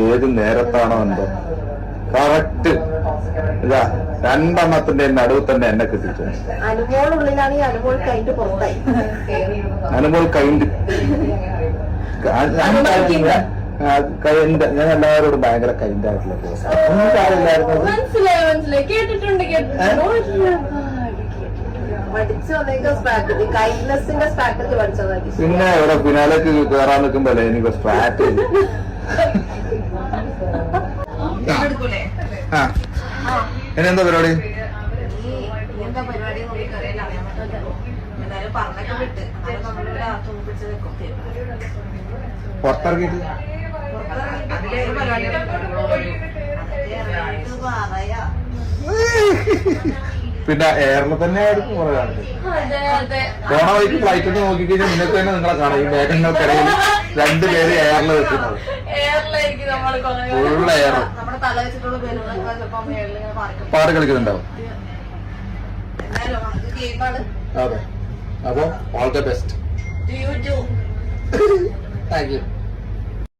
ഏത് നേരത്താണോ എന്തോ കറക്റ്റ് ഇതാ 2 എണ്ണത്തിന്റെ നടുവ് തന്നെ എന്നെ കിട്ടിച്ചു. അനുമോളുള്ളിലാണെങ്കിൽ അനുമോൾ കൈൻഡ് പുറത്തായി. അനുമോൾ കൈൻഡ് ഞാൻ എല്ലാവരോടും ഭയങ്കര കൈൻഡായിട്ടുള്ള ദിവസം ഒന്നും കാര്യമില്ലായിരുന്നു. മനസ്സിലായി കേട്ടിട്ടുണ്ട് പഠിച്ചു വന്നേക്കും കൈൻഡ്നെസിന്റെ സ്ട്രാറ്റജി പഠിച്ചത്. പിന്നെ ഇവിടെ ഫിനാലേക്ക് കയറാൻ നിൽക്കുമ്പോഴേ എനിക്ക് സ്ട്രാറ്റജി. ഇനിയെന്താ പരിപാടി? എന്താ പരിപാടി എന്തായാലും പറഞ്ഞൊക്കെ വിട്ട് പുറത്തിറങ്ങിയിട്ട് പിന്നെ എയറിൽ തന്നെ ആയിരിക്കും കുറെ കാണുന്നത്. പോണ വഴിക്ക് ഫ്ലൈറ്റ് ഒന്ന് നോക്കിക്കഴിഞ്ഞാൽ നിങ്ങൾക്ക് തന്നെ നിങ്ങളെ കാണാം. ഈ മേഘങ്ങൾക്കിടയിൽ 2 പേര് എയറിൽ വെക്കുന്നത്. ഫുൾ എയർ പാട് കളിക്കുന്നുണ്ടാവും. അതെ, അപ്പൊ all the best. Thank you.